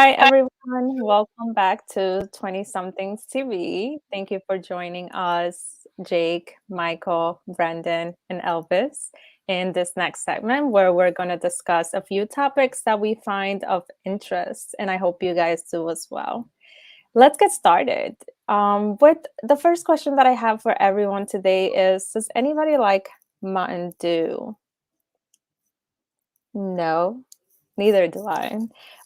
Hi, everyone. Welcome back to 20somethings TV. Thank you for joining us, Jake, Michael, Brandon, and Elvis, in this next segment where we're going to discuss a few topics that we find of interest, and I hope you guys do as well. Let's get started. With the first question that I have for everyone today is: does anybody like Mountain Dew? No, neither do I.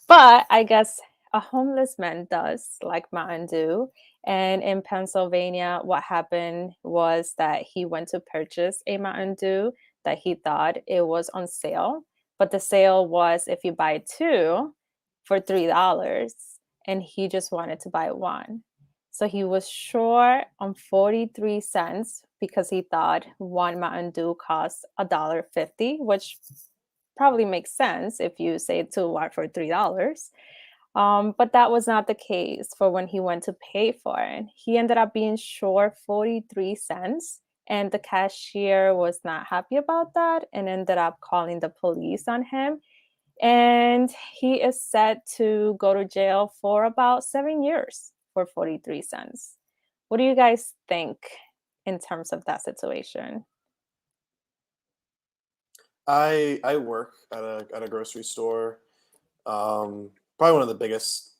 But I guess a homeless man does like Mountain Dew. And in Pennsylvania, what happened was that he went to purchase a Mountain Dew that he thought it was on sale. But the sale was if you buy two for $3, and he just wanted to buy one. So he was short on 43 cents because he thought one Mountain Dew cost $1.50, which probably makes sense if you say two are for $3. But that was not the case for when he went to pay for it. He ended up being short 43 cents, and the cashier was not happy about that and ended up calling the police on him. And he is set to go to jail for about 7 years for 43 cents. What do you guys think in terms of that situation? I work at a grocery store. Probably one of the biggest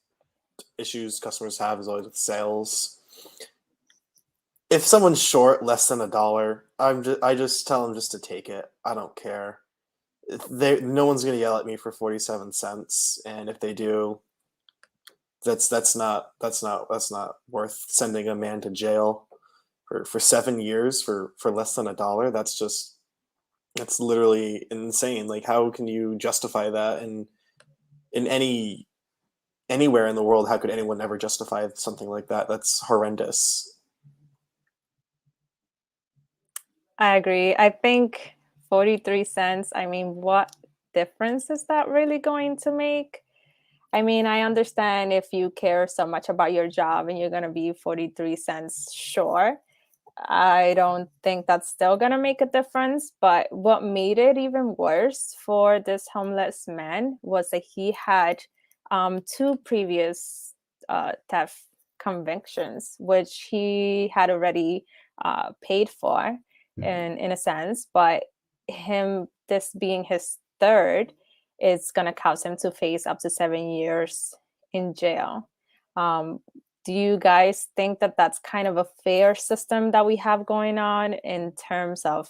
issues customers have is always with sales. If someone's short less than $1, I just tell them just to take it. I don't care. No one's gonna yell at me for 47 cents, and if they do, that's not worth sending a man to jail for 7 years for less than $1. That's literally insane. Like, how can you justify that in anywhere in the world? How could anyone ever justify something like that? That's horrendous. I agree. I think 43 cents, I mean, what difference is that really going to make? I mean, I understand if you care so much about your job and you're going to be 43 cents short. I don't think that's still going to make a difference. But what made it even worse for this homeless man was that he had two previous theft convictions, which he had already paid for in a sense. But this being his third, is going to cause him to face up to 7 years in jail. Um, do you guys think that that's kind of a fair system that we have going on in terms of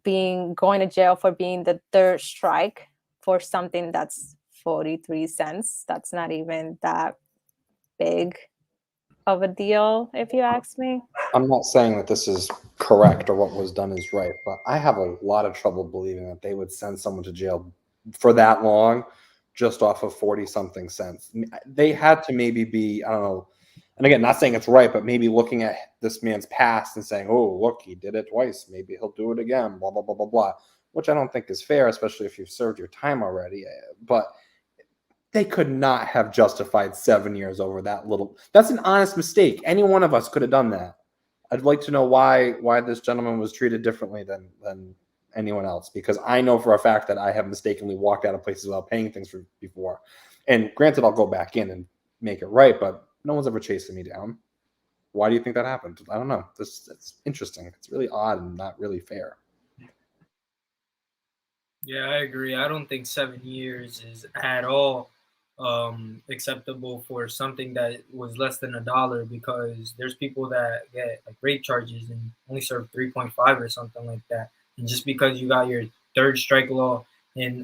being going to jail for being the third strike for something that's 43 cents? That's not even that big of a deal, if you ask me. I'm not saying that this is correct or what was done is right, but I have a lot of trouble believing that they would send someone to jail for that long just off of 40 something cents. They had to maybe be, I don't know, and again, not saying it's right, but maybe looking at this man's past and saying, oh, look, he did it twice. Maybe he'll do it again, blah, blah, blah, blah, blah, which I don't think is fair, especially if you've served your time already. But they could not have justified 7 years over that little. That's an honest mistake. Any one of us could have done that. I'd like to know why this gentleman was treated differently than anyone else, because I know for a fact that I have mistakenly walked out of places without paying things for before. And granted, I'll go back in and make it right, but no one's ever chasing me down. Why do you think that happened? I don't know. It's interesting. It's really odd and not really fair. Yeah, I agree. I don't think 7 years is at all acceptable for something that was less than $1, because there's people that get like rape charges and only serve 3.5 or something like that. And just because you got your third strike law in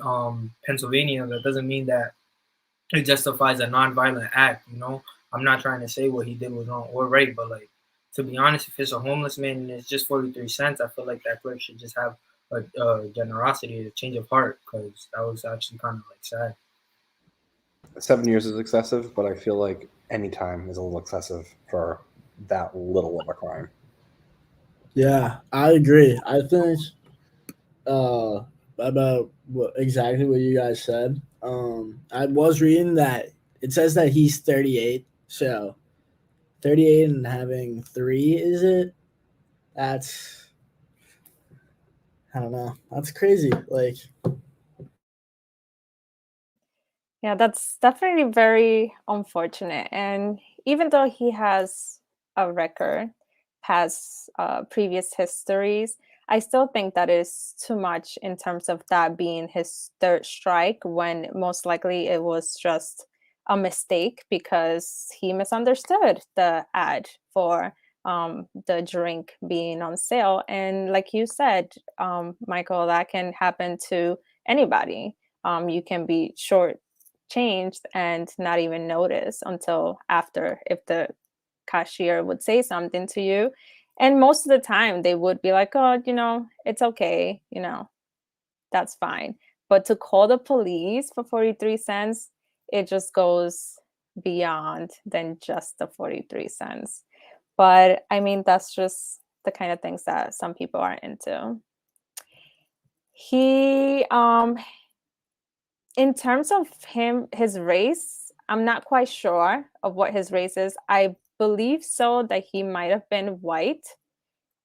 Pennsylvania, that doesn't mean that it justifies a nonviolent act. I'm not trying to say what he did was wrong or right, but like, to be honest, if it's a homeless man and it's just 43 cents, I feel like that clerk should just have a generosity, a change of heart, because that was actually kind of like sad. 7 years is excessive, but I feel like any time is a little excessive for that little of a crime. Yeah, I agree. I think about exactly what you guys said. I was reading that it says that he's 38, so 38 and having three, is it? That's, I don't know. That's crazy. Like, Yeah, that's definitely very unfortunate. And even though he has a record past previous histories, I still think that is too much in terms of that being his third strike when most likely it was just a mistake because he misunderstood the ad for the drink being on sale. And like you said, Michael, that can happen to anybody. You can be short changed and not even notice until after if the cashier would say something to you. And most of the time they would be like, oh, it's okay, that's fine. But to call the police for 43 cents, it just goes beyond than just the 43 cents. But I mean, that's just the kind of things that some people are into. He In terms of his race, I'm not quite sure of what his race is. I believe so that he might have been white.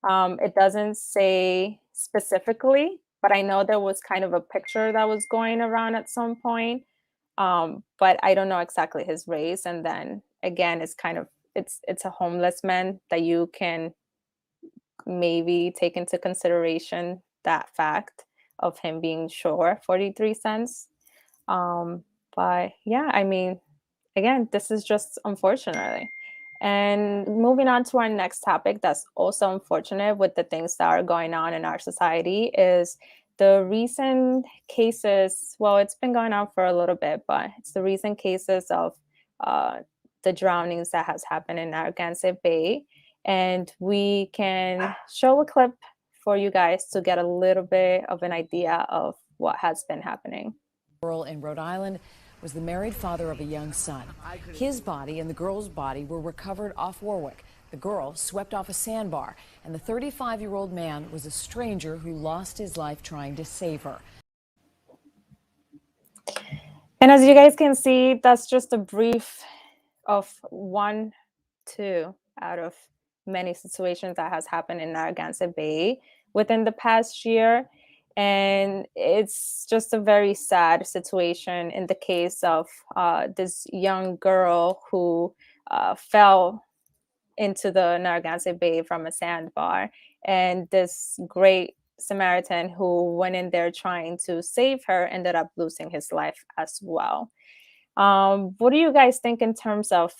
It doesn't say specifically, but I know there was kind of a picture that was going around at some point. But I don't know exactly his race. And then again, it's a homeless man that you can maybe take into consideration that fact of him being short 43 cents. Um, but yeah, I mean, again, this is just unfortunately. And moving on to our next topic, that's also unfortunate with the things that are going on in our society, is the recent cases. Well, it's been going on for a little bit, but it's the recent cases of uh, the drownings that has happened in Narragansett Bay. And we can show a clip for you guys to get a little bit of an idea of what has been happening. Girl in Rhode Island was the married father of a young son. His body and the girl's body were recovered off Warwick. The girl swept off a sandbar, and the 35-year-old man was a stranger who lost his life trying to save her. And as you guys can see, that's just a brief of two out of many situations that has happened in Narragansett Bay within the past year. And it's just a very sad situation in the case of this young girl who fell into the Narragansett Bay from a sandbar. And this great Samaritan who went in there trying to save her ended up losing his life as well. What do you guys think in terms of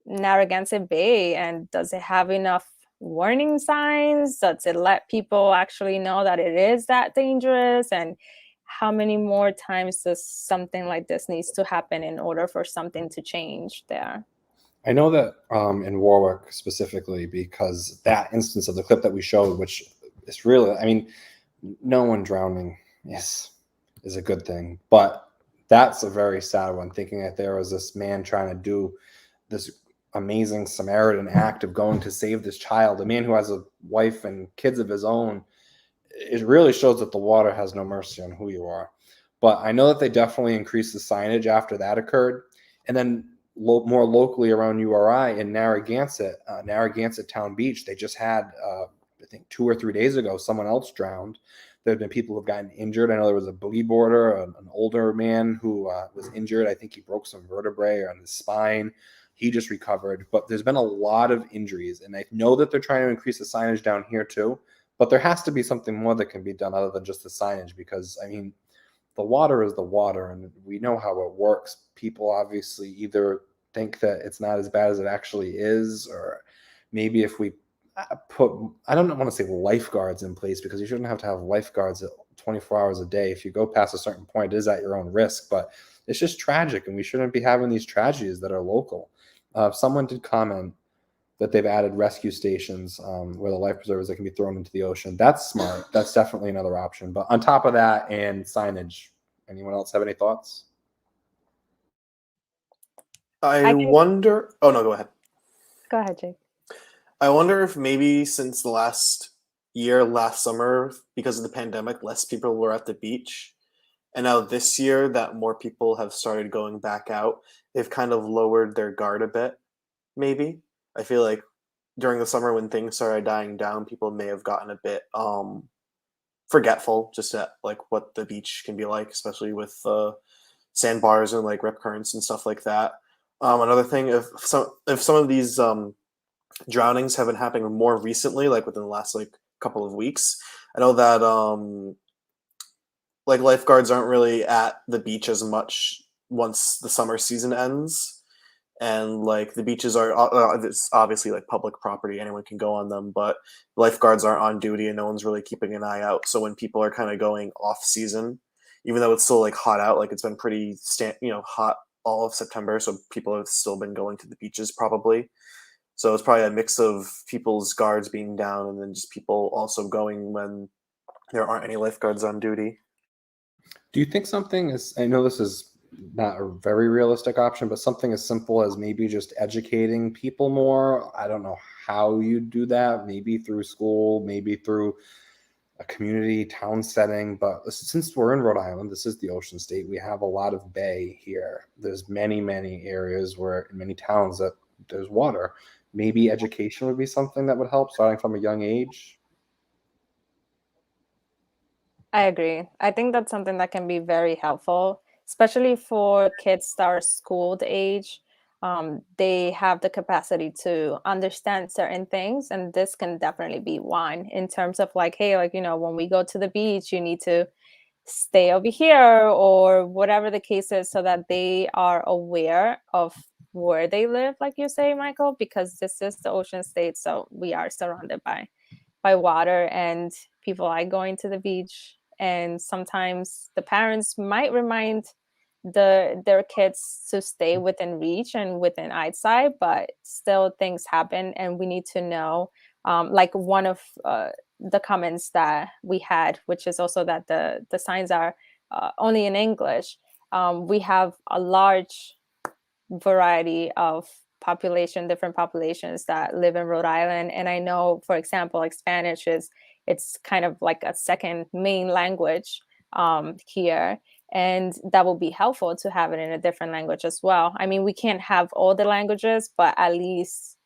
Narragansett Bay, and does it have enough warning signs? Does it let people actually know that it is that dangerous? And how many more times does something like this needs to happen in order for something to change there? I know that in Warwick specifically, because that instance of the clip that we showed, which is really, I mean, no one drowning is a good thing, but that's a very sad one. Thinking that there was this man trying to do this amazing Samaritan act of going to save this child, a man who has a wife and kids of his own. It really shows that the water has no mercy on who you are. But I know that they definitely increased the signage after that occurred. And then more locally around URI in Narragansett, Narragansett Town Beach, they just had, I think 2 or 3 days ago, someone else drowned. There have been people who have gotten injured. I know there was a boogie boarder, an older man who was injured. I think he broke some vertebrae on his spine. He just recovered. But there's been a lot of injuries. And I know that they're trying to increase the signage down here too. But there has to be something more that can be done other than just the signage, because, I mean, the water is the water, and we know how it works. People obviously either think that it's not as bad as it actually is, or maybe if we put, I don't want to say lifeguards in place, because you shouldn't have to have lifeguards 24 hours a day. If you go past a certain point, it is at your own risk, but it's just tragic, and we shouldn't be having these tragedies that are local. Someone did comment that they've added rescue stations where the life preservers that can be thrown into the ocean. That's smart. That's definitely another option. But on top of that and signage, anyone else have any thoughts? I I think, wonder. Oh no, go ahead. go ahead, Jake. I wonder if maybe since the last year, last summer, because of the pandemic, less people were at the beach. And now this year that more people have started going back out, they've kind of lowered their guard a bit, maybe. I feel like during the summer when things started dying down, people may have gotten a bit forgetful just at like what the beach can be like, especially with sandbars and like rip currents and stuff like that. Another thing, if some of these drownings have been happening more recently, like within the last like couple of weeks, I know that like lifeguards aren't really at the beach as much once the summer season ends, and like the beaches are it's obviously like public property, anyone can go on them, but lifeguards aren't on duty and no one's really keeping an eye out. So when people are kind of going off season, even though it's still like hot out, like it's been pretty hot all of September, so people have still been going to the beaches probably. So it's probably a mix of people's guards being down and then just people also going when there aren't any lifeguards on duty. Do you think something is, I know this is not a very realistic option, but something as simple as maybe just educating people more? I don't know how you do that, maybe through school, maybe through a community town setting, but since we're in Rhode Island, this is the ocean state, we have a lot of bay here. There's many areas where in many towns that there's water. Maybe education would be something that would help starting from a young age. I agree. I think that's something that can be very helpful, especially for kids that are schooled age. They have the capacity to understand certain things, and this can definitely be one in terms of like, hey, like, when we go to the beach, you need to stay over here or whatever the case is, so that they are aware of where they live, like you say, Michael, because this is the ocean state, so we are surrounded by water and people like going to the beach, and sometimes the parents might remind their kids to stay within reach and within eyesight, but still things happen and we need to know. Like one of the comments that we had, which is also that the signs are only in English. We have a large variety of different populations that live in Rhode Island. And I know, for example, like Spanish it's kind of like a second main language here. And that will be helpful to have it in a different language as well. I mean, we can't have all the languages, but at least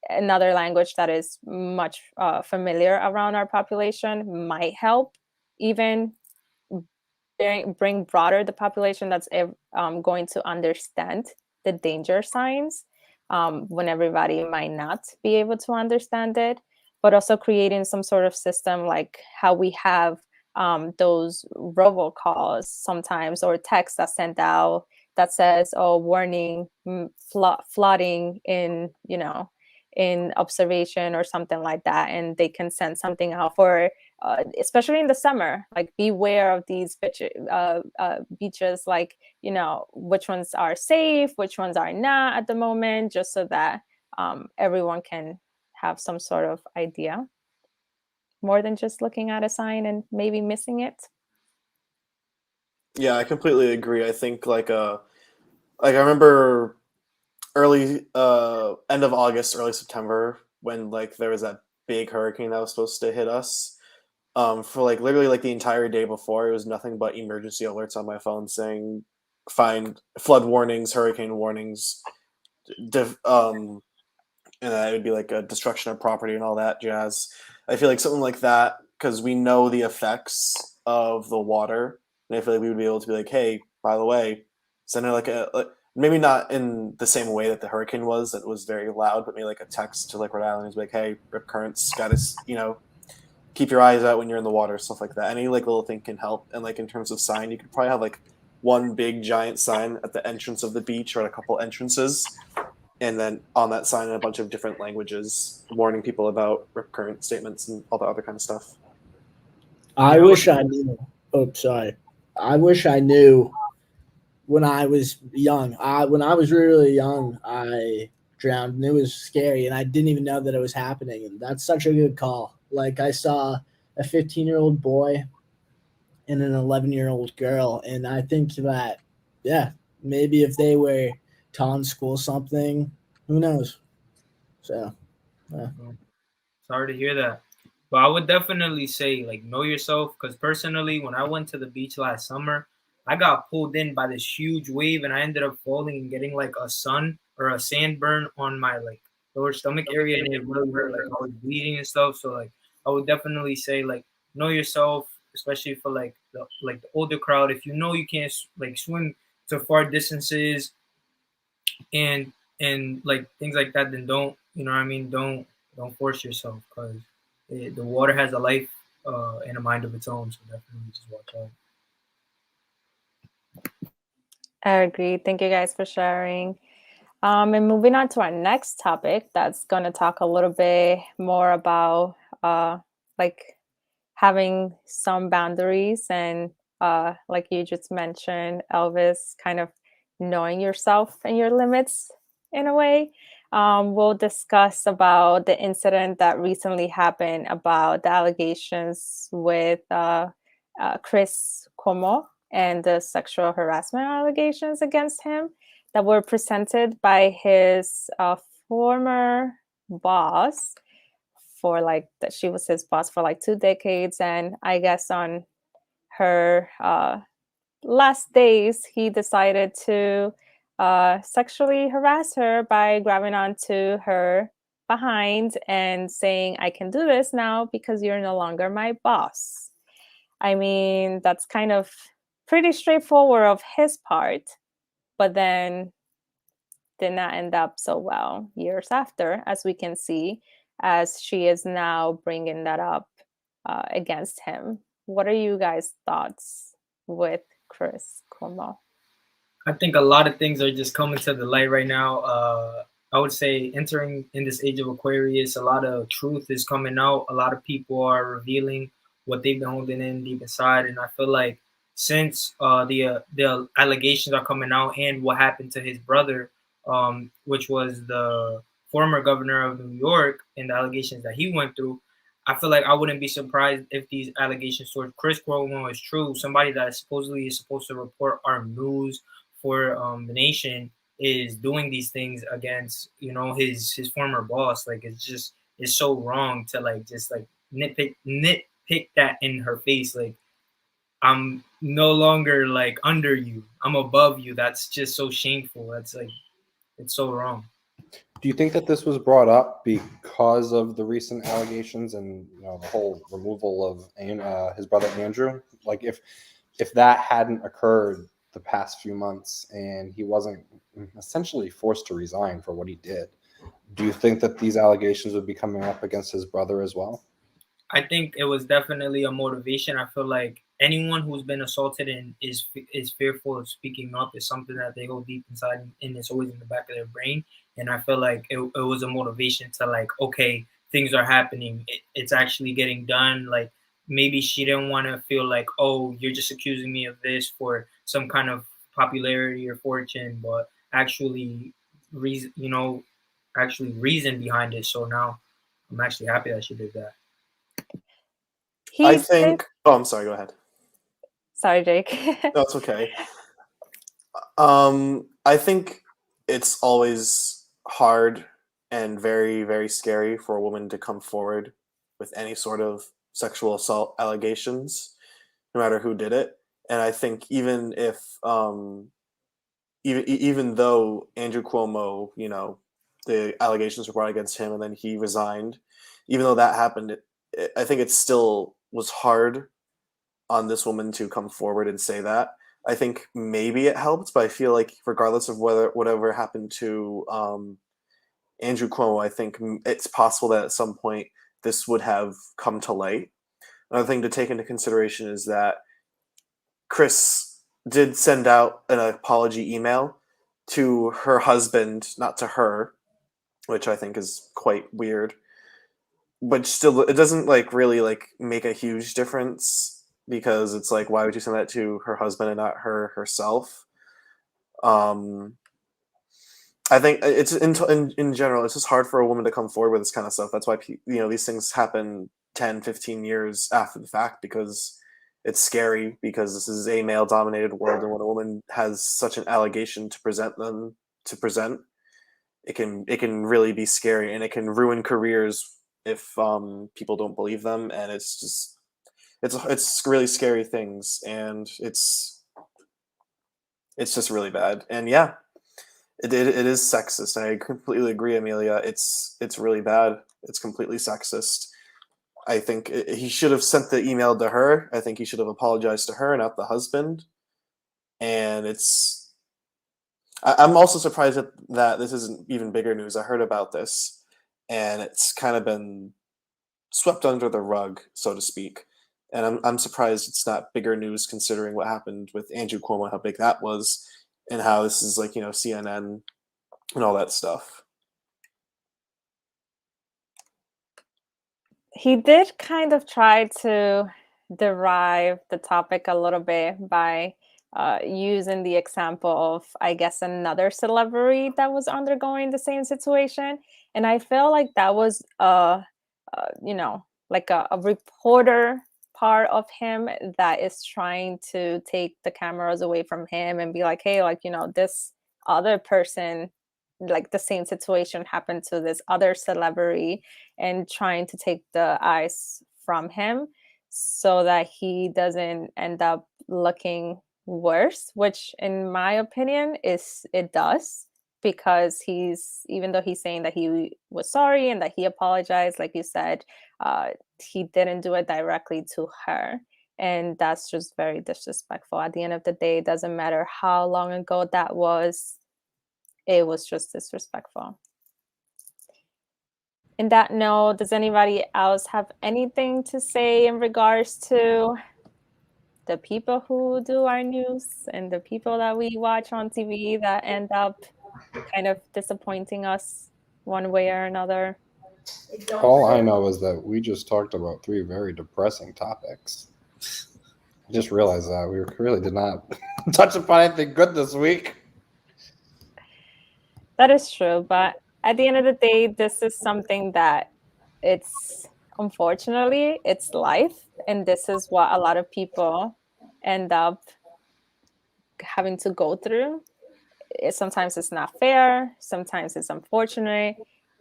another language that is much familiar around our population might help even bring broader the population that's going to understand the danger signs when everybody might not be able to understand it, but also creating some sort of system like how we have those robocalls sometimes, or text that's sent out that says, oh, warning, flooding in in observation or something like that, and they can send something out for especially in the summer, like beware of these beaches, like which ones are safe, which ones are not at the moment, just so that everyone can have some sort of idea more than just looking at a sign and maybe missing it. Yeah, I completely agree. I think like I remember early end of August, early September, when like there was that big hurricane that was supposed to hit us. For like literally like the entire day before, it was nothing but emergency alerts on my phone saying find flood warnings, hurricane warnings, div- um, and it would be like a destruction of property and all that jazz. I feel like something like that, because we know the effects of the water, and I feel like we would be able to be like, hey, by the way, send it like maybe not in the same way that the hurricane was, that was very loud, but maybe like a text to like Rhode Island, is like, hey, rip currents, gotta keep your eyes out when you're in the water, stuff like that. Any like little thing can help. And like in terms of sign, you could probably have like one big giant sign at the entrance of the beach or at a couple entrances, and then on that sign in a bunch of different languages, warning people about rip current statements and all the other kind of stuff. I wish I knew. Oh, sorry. I wish I knew when I was young. When I was really young, I drowned, and it was scary, and I didn't even know that it was happening. And that's such a good call. Like I saw a 15-year-old boy and an 11-year-old girl, and I think that, yeah, maybe if they were taught in school something, who knows? So, yeah. Sorry to hear that. But I would definitely say, like, know yourself. Because personally, when I went to the beach last summer, I got pulled in by this huge wave and I ended up falling and getting like a sun or a sand burn on my like lower stomach area. And it really hurt. Like, I was bleeding and stuff. So, like, I would definitely say, like, know yourself, especially for like the older crowd. If you know you can't like swim to far distances and like things like that, then don't, you know what I mean, don't force yourself, because the water has a life and a mind of its own. So definitely just watch out. I agree. Thank you guys for sharing. And moving on to our next topic, that's going to talk a little bit more about like having some boundaries and like you just mentioned, Elvis, kind of knowing yourself and your limits in a way. We'll discuss about the incident that recently happened about the allegations with Chris Cuomo and the sexual harassment allegations against him that were presented by his former boss for like that she was his boss for like 2 decades, and I guess on her last days he decided to sexually harass her by grabbing onto her behind and saying, I can do this now because you're no longer my boss. I mean, that's kind of pretty straightforward of his part, but then did not end up so well years after, as we can see, as she is now bringing that up against him. What are you guys' thoughts with Chris Cuomo? I think a lot of things are just coming to the light right now. I would say entering in this age of Aquarius, a lot of truth is coming out. A lot of people are revealing what they've been holding in deep inside, and I feel like since the allegations are coming out and what happened to his brother, which was the former governor of New York, and the allegations that he went through, I feel like I wouldn't be surprised if these allegations towards Chris Cuomo is true. Somebody that supposedly is supposed to report our news for the nation is doing these things against, you know, his former boss. Like, it's so wrong to like just like nitpick that in her face. Like, I'm no longer like under you, I'm above you. That's just so shameful. That's like, it's so wrong. Do you think that this was brought up because of the recent allegations and, you know, the whole removal of his brother Andrew? Like, if that hadn't occurred the past few months and he wasn't essentially forced to resign for what he did, do you think that these allegations would be coming up against his brother as well? I think it was definitely a motivation. I feel like anyone who's been assaulted and is fearful of speaking up is something that they hold deep inside, and it's always in the back of their brain. And I feel like it was a motivation to like, okay, things are happening. It's actually getting done. Like, maybe she didn't want to feel like, oh, you're just accusing me of this for some kind of popularity or fortune, but actually reason, you know, actually reason behind it. So now I'm actually happy that she did that. I He did. think. Oh, I'm sorry. Go ahead. Sorry, Jake. No, it's okay. I think it's always hard and very, very scary for a woman to come forward with any sort of sexual assault allegations, no matter who did it. And I think even if, even though Andrew Cuomo, you know, the allegations were brought against him and then he resigned, even though that happened, I think it still was hard on this woman to come forward and say that. I think maybe it helped, but I feel like regardless of whether whatever happened to Andrew Cuomo, I think it's possible that at some point this would have come to light. Another thing to take into consideration is that Chris did send out an apology email to her husband, not to her, which I think is quite weird. But still, it doesn't like really like make a huge difference because it's like, why would you send that to her husband and not her herself? Um, I think it's in general, it's just hard for a woman to come forward with this kind of stuff. That's why these things happen 10, 15 years after the fact because it's scary because this is a male dominated world, and when a woman has such an allegation to present, it can really be scary, and it can ruin careers if people don't believe them, and it's really scary things, and it's just really bad. And yeah, it is sexist. I completely agree, Amelia. It's really bad. It's completely sexist. I think he should have sent the email to her. I think he should have apologized to her, not the husband. And I'm also surprised that this isn't even bigger news. I heard about this, and it's kind of been swept under the rug, so to speak. And I'm surprised it's not bigger news considering what happened with Andrew Cuomo, how big that was, and how this is like, CNN and all that stuff. He did kind of try to derive the topic a little bit by using the example of, I guess, another celebrity that was undergoing the same situation. And I feel like that was, like a reporter part of him that is trying to take the cameras away from him and be like, hey, like, this other person, like the same situation happened to this other celebrity, and trying to take the eyes from him so that he doesn't end up looking worse, which in my opinion is it does, because he's, even though he's saying that he was sorry and that he apologized, like you said, he didn't do it directly to her, and that's just very disrespectful. At the end of the day, it doesn't matter how long ago that was, it was just disrespectful. In that note, does anybody else have anything to say in regards to the people who do our news and the people that we watch on TV that end up kind of disappointing us one way or another? All I know is that we just talked about 3 very depressing topics. I just realized that we really did not touch upon anything good this week. That is true, but at the end of the day, this is something that it's, unfortunately, it's life, and this is what a lot of people end up having to go through. Sometimes it's not fair, sometimes it's unfortunate,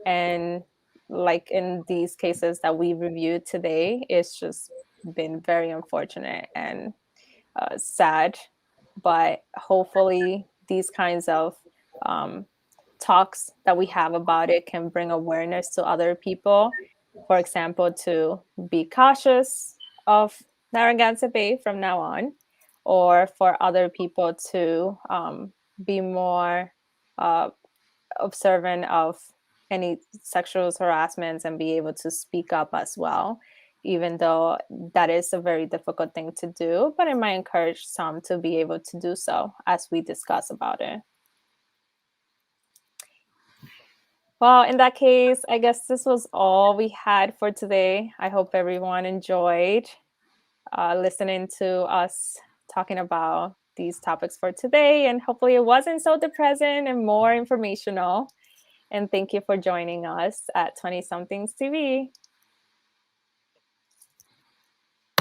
and like in these cases that we reviewed today, it's just been very unfortunate and sad. But hopefully these kinds of talks that we have about it can bring awareness to other people, for example, to be cautious of Narragansett from now on, or for other people to be more uh, observant of any sexual harassments and be able to speak up as well, even though that is a very difficult thing to do, but it might encourage some to be able to do so as we discuss about it. Well, in that case, I guess this was all we had for today. I hope everyone enjoyed listening to us talking about these topics for today, and hopefully it wasn't so depressing and more informational. And thank you for joining us at 20somethings TV.